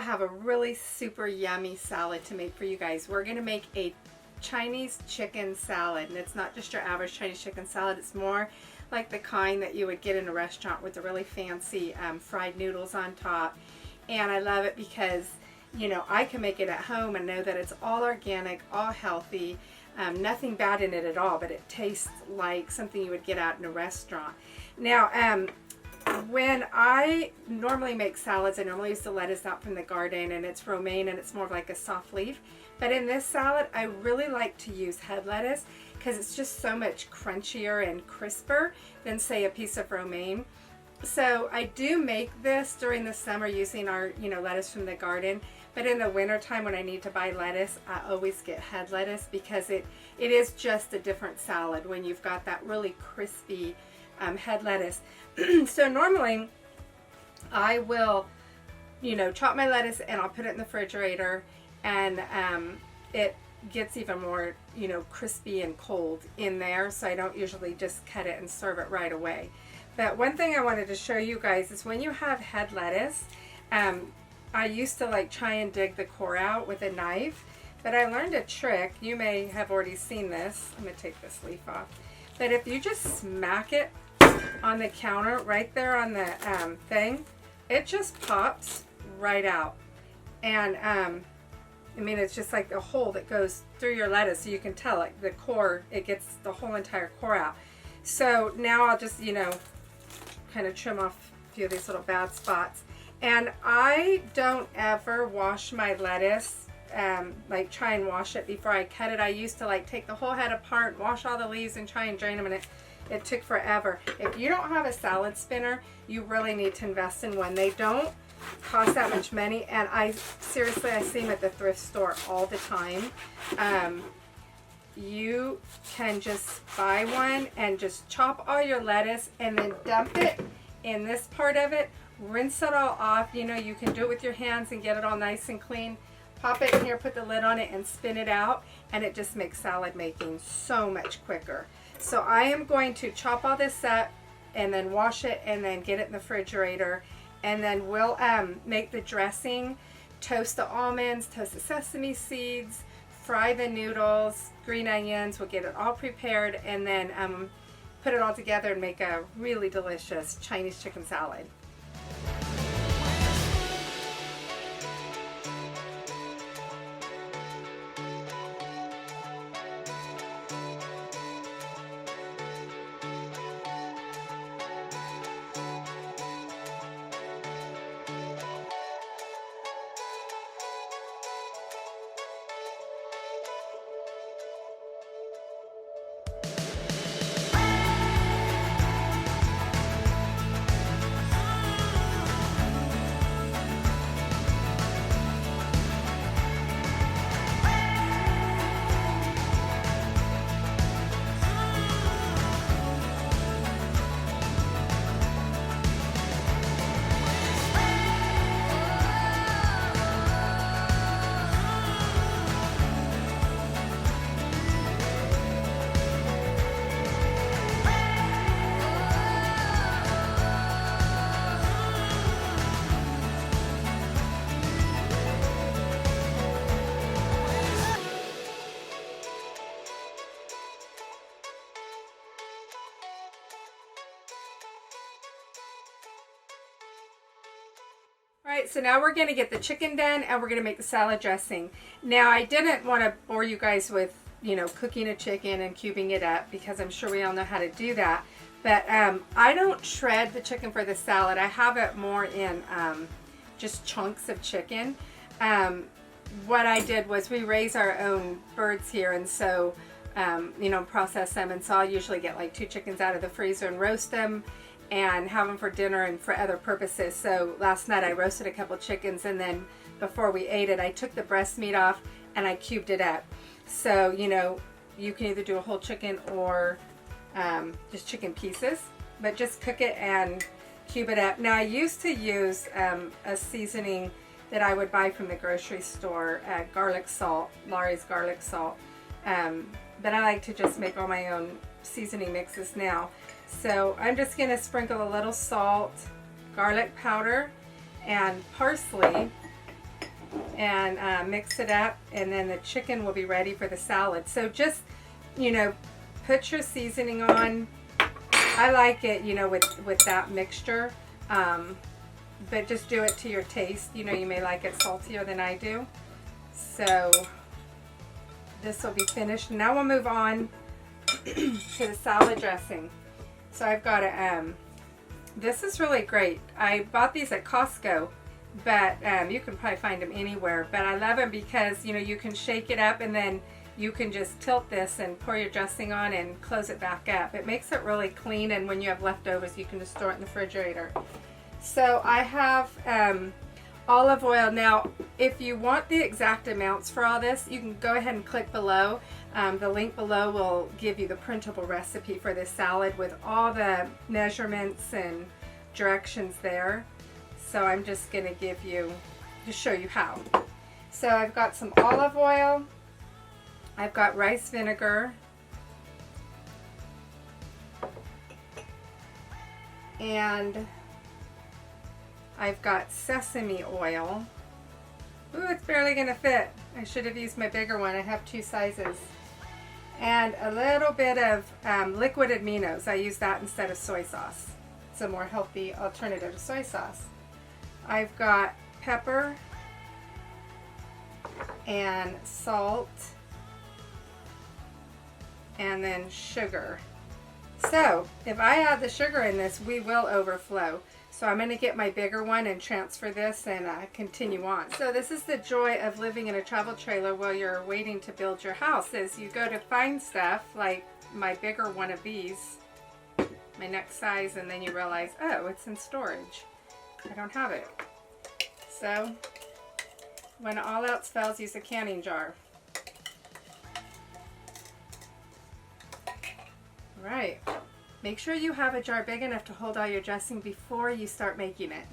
have a really super yummy salad to make for you guys. We're going to make a Chinese chicken salad, and it's not just your average Chinese chicken salad. It's more like the kind that you would get in a restaurant with the really fancy fried noodles on top. And I love it because, you know, I can make it at home and know that it's all organic, all healthy, nothing bad in it at all, but it tastes like something you would get out in a restaurant. Now, when I normally make salads, I normally use the lettuce out from the garden, and it's romaine and it's more of like a soft leaf. But in this salad, I really like to use head lettuce because it's just so much crunchier and crisper than, say, a piece of romaine. So I do make this during the summer using our, you know, lettuce from the garden. But in the winter time when I need to buy lettuce, I always get head lettuce because it is just a different salad when you've got that really crispy head lettuce. So normally I will, you know, chop my lettuce and I'll put it in the refrigerator, and it gets even more, you know, crispy and cold in there. So I don't usually just cut it and serve it right away. But one thing I wanted to show you guys is when you have head lettuce, I used to like try and dig the core out with a knife, but I learned a trick. You may have already seen this. I'm going to take this leaf off. But if you just smack it on the counter right there on the thing, it just pops right out. And I mean, it's just like a hole that goes through your lettuce, so you can tell it, the core, it gets the whole entire core out. So now I'll just, you know, kind of trim off a few of these little bad spots. And I don't ever wash my lettuce, like try and wash it before I cut it. I used to like take the whole head apart, wash all the leaves and try and drain them, and it took forever. If you don't have a salad spinner, you really need to invest in one. They don't cost that much money, and seriously, I see them at the thrift store all the time. You can just buy one and just chop all your lettuce and then dump it in this part of it, rinse it all off. You know, you can do it with your hands and get it all nice and clean. Pop it in here, put the lid on it, and spin it out, and it just makes salad making so much quicker. So I am going to chop all this up and then wash it and then get it in the refrigerator, and then we'll make the dressing, toast the almonds, toast the sesame seeds, fry the noodles, green onions. We'll get it all prepared, and then put it all together and make a really delicious Chinese chicken salad. Alright, so now we're going to get the chicken done, and we're going to make the salad dressing. Now, I didn't want to bore you guys with, you know, cooking a chicken and cubing it up, because I'm sure we all know how to do that. But I don't shred the chicken for the salad. I have it more in just chunks of chicken. What I did was we raise our own birds here, and so, you know, process them. And so I'll usually get like 2 chickens out of the freezer and roast them and have them for dinner and for other purposes. So last night I roasted a couple chickens, and then before we ate it, I took the breast meat off and I cubed it up. So, you know, you can either do a whole chicken or just chicken pieces, but just cook it and cube it up. Now, I used to use a seasoning that I would buy from the grocery store, garlic salt, Laurie's garlic salt, but I like to just make all my own seasoning mixes now. So I'm just going to sprinkle a little salt, garlic powder, and parsley and mix it up, and then the chicken will be ready for the salad. So just, you know, put your seasoning on. I like it, you know, with that mixture, but just do it to your taste. You know, you may like it saltier than I do. So this will be finished. Now we'll move on to the salad dressing. So I've got a, this is really great. I bought these at Costco, but you can probably find them anywhere. But I love them because, you know, you can shake it up and then you can just tilt this and pour your dressing on and close it back up. It makes it really clean, and when you have leftovers, you can just store it in the refrigerator. So I have olive oil. Now, if you want the exact amounts for all this, you can go ahead and click below. The link below will give you the printable recipe for this salad with all the measurements and directions there. So I'm just going to give you, just show you how. So I've got some olive oil. I've got rice vinegar. And I've got sesame oil. Ooh, it's barely gonna fit. I should have used my bigger one. I have 2 sizes. And a little bit of liquid aminos. I use that instead of soy sauce. It's a more healthy alternative to soy sauce. I've got pepper and salt and then sugar. So if I add the sugar in this, we will overflow. So I'm going to get my bigger one and transfer this and continue on. So this is the joy of living in a travel trailer while you're waiting to build your house, is you go to find stuff like my bigger one of these, my next size, and then you realize, oh, it's in storage. I don't have it. So when all else fails, use a canning jar. Right. Make sure you have a jar big enough to hold all your dressing before you start making it.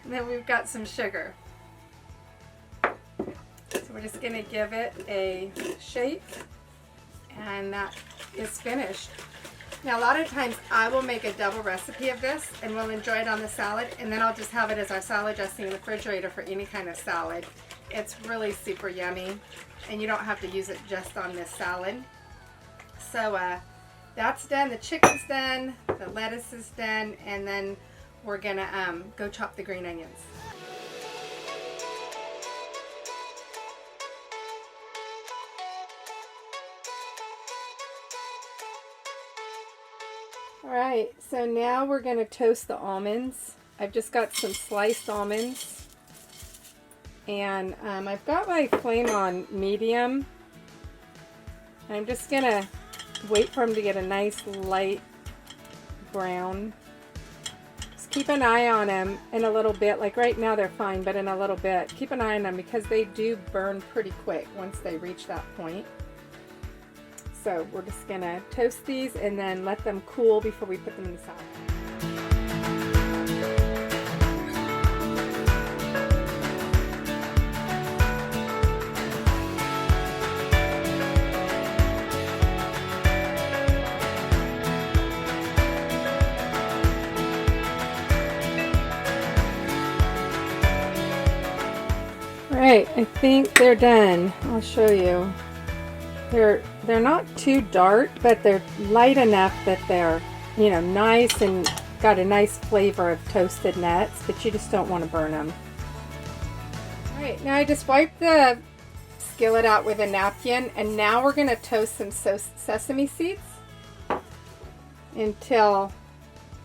And then we've got some sugar. So we're just going to give it a shake, and that is finished. Now a lot of times I will make a double recipe of this and we'll enjoy it on the salad, and then I'll just have it as our salad dressing in the refrigerator for any kind of salad. It's really super yummy, and you don't have to use it just on this salad. So that's done. The chicken's done. The lettuce is done. And then we're going to go chop the green onions. Alright, so now we're going to toast the almonds. I've just got some sliced almonds. And I've got my flame on medium. I'm just going to wait for them to get a nice light brown. Just keep an eye on them in a little bit. Like right now they're fine, but in a little bit, keep an eye on them because they do burn pretty quick once they reach that point. So we're just going to toast these and then let them cool before we put them in the salad. Alright, I think they're done. I'll show you. They're not too dark, but they're light enough that they're, you know, nice and got a nice flavor of toasted nuts, but you just don't want to burn them. Alright, now I just wiped the skillet out with a napkin, and now we're going to toast some sesame seeds until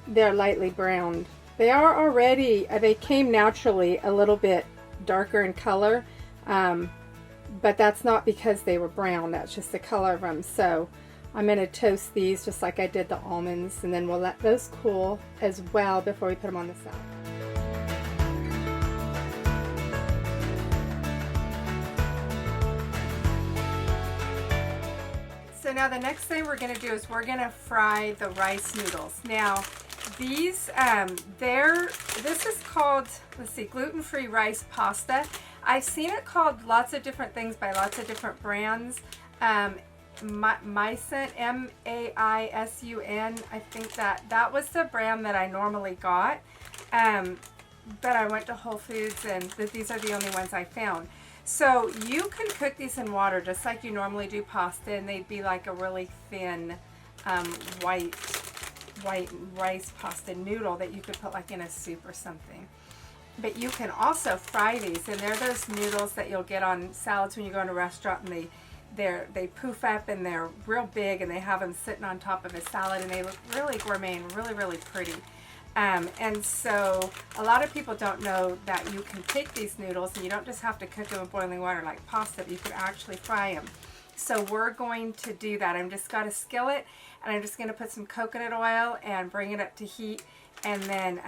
they're lightly browned. They are already, they came naturally a little bit darker in color, but that's not because they were brown, that's just the color of them. So I'm going to toast these just like I did the almonds, and then we'll let those cool as well before we put them on the salad. So now the next thing we're going to do is we're going to fry the rice noodles. Now these, this is called, let's see, gluten-free rice pasta. I've seen it called lots of different things by lots of different brands. Maisun, M-A-I-S-U-N, I think that was the brand that I normally got. but I went to Whole Foods and these are the only ones I found. So you can cook these in water just like you normally do pasta, and they'd be like a really thin white rice pasta noodle that you could put like in a soup or something. But you can also fry these, and they're those noodles that you'll get on salads when you go in a restaurant, and they poof up and they're real big, and they have them sitting on top of a salad, and they look really gourmet and really, really pretty. And so a lot of people don't know that you can take these noodles and you don't just have to cook them in boiling water like pasta, but you can actually fry them. So we're going to do that. I've just got a skillet, and I'm just going to put some coconut oil and bring it up to heat, and then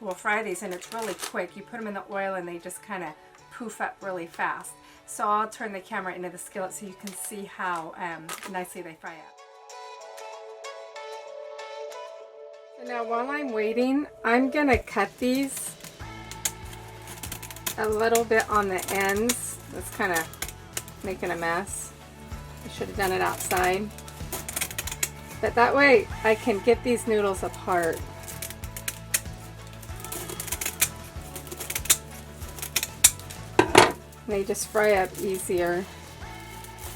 we'll fry these, and it's really quick. You put them in the oil and they just kind of poof up really fast. So I'll turn the camera into the skillet so you can see how nicely they fry up. So now while I'm waiting, I'm going to cut these a little bit on the ends. It's kind of making a mess. I should have done it outside. But that way I can get these noodles apart. They just fry up easier.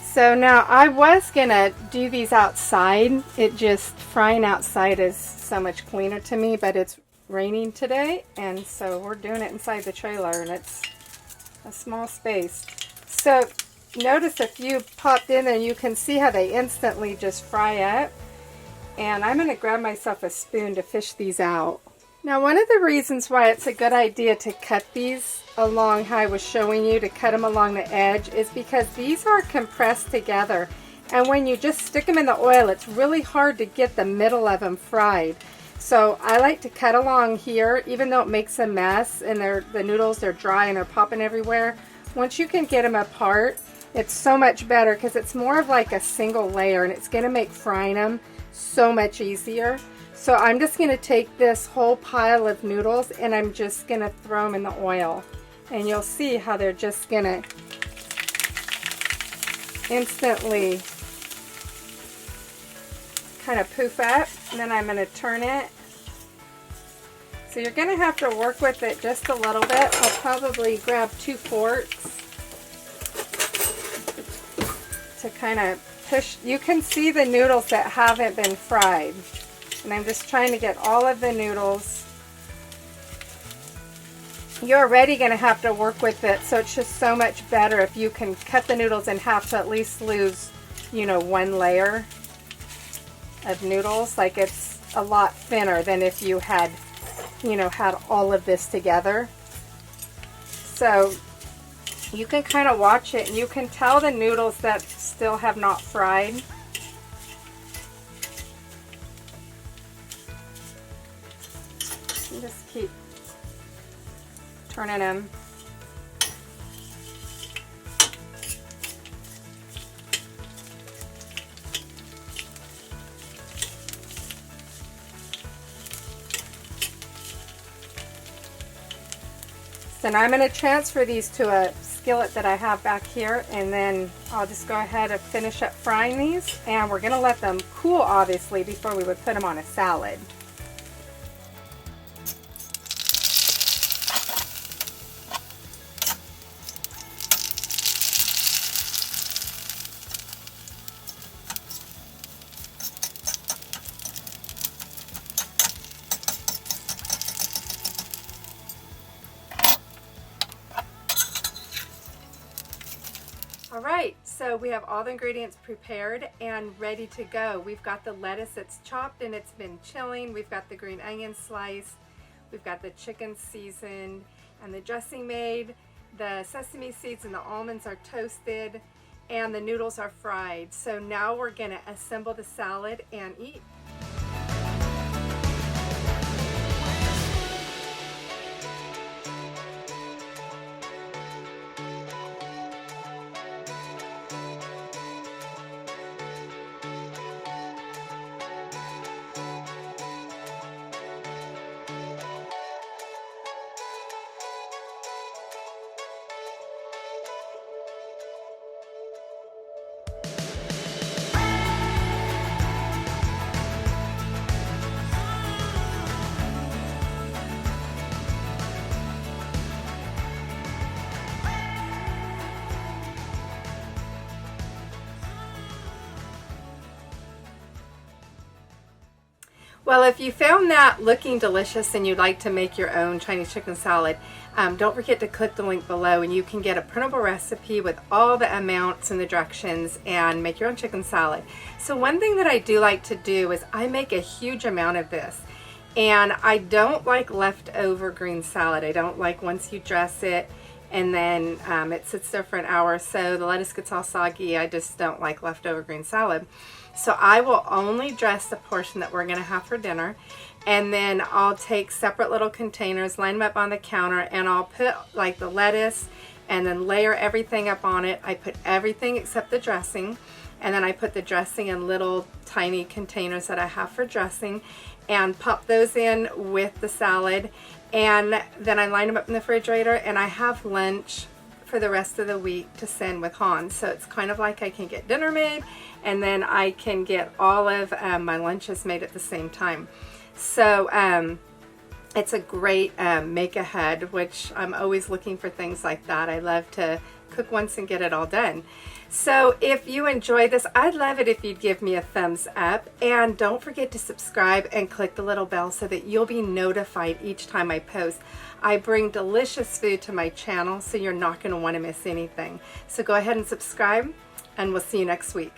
So now I was gonna do these outside. It just frying outside is so much cleaner to me, but it's raining today, and so we're doing it inside the trailer, and it's a small space. So notice a few popped in there, and you can see how they instantly just fry up. And I'm gonna grab myself a spoon to fish these out. Now, one of the reasons why it's a good idea to cut these along how I was showing you, to cut them along the edge, is because these are compressed together, and when you just stick them in the oil, it's really hard to get the middle of them fried. So I like to cut along here, even though it makes a mess and the noodles, they're dry and they're popping everywhere. Once you can get them apart, it's so much better because it's more of like a single layer, and it's going to make frying them so much easier. So I'm just going to take this whole pile of noodles, and I'm just going to throw them in the oil. And you'll see how they're just going to instantly kind of poof up. And then I'm going to turn it. So you're going to have to work with it just a little bit. I'll probably grab 2 forks to kind of push. You can see the noodles that haven't been fried. And I'm just trying to get all of the noodles. You're already going to have to work with it, so it's just so much better if you can cut the noodles in half to at least lose, you know, 1 layer of noodles. Like, it's a lot thinner than if you had, you know, had all of this together. So you can kind of watch it, and you can tell the noodles that still have not fried. Just keep turning them. So now I'm going to transfer these to a skillet that I have back here, and then I'll just go ahead and finish up frying these, and we're going to let them cool obviously before we would put them on a salad. Alright, so we have all the ingredients prepared and ready to go. We've got the lettuce that's chopped and it's been chilling. We've got the green onion sliced. We've got the chicken seasoned and the dressing made. The sesame seeds and the almonds are toasted and the noodles are fried. So now we're going to assemble the salad and eat. Well, if you found that looking delicious and you'd like to make your own Chinese chicken salad, don't forget to click the link below and you can get a printable recipe with all the amounts and the directions and make your own chicken salad. So one thing that I do like to do is I make a huge amount of this. And I don't like leftover green salad. I don't like once you dress it and then it sits there for an hour or so, the lettuce gets all soggy. I just don't like leftover green salad. So I will only dress the portion that we're going to have for dinner, and then I'll take separate little containers, line them up on the counter, and I'll put like the lettuce and then layer everything up on it. I put everything except the dressing, and then I put the dressing in little tiny containers that I have for dressing and pop those in with the salad, and then I line them up in the refrigerator, and I have lunch for the rest of the week to send with Hans. So it's kind of like I can get dinner made and then I can get all of my lunches made at the same time. So it's a great make ahead, which I'm always looking for things like that. I love to cook once and get it all done. So if you enjoy this, I'd love it if you'd give me a thumbs up, and don't forget to subscribe and click the little bell so that you'll be notified each time I post. I bring delicious food to my channel, so you're not going to want to miss anything. So go ahead and subscribe, and we'll see you next week.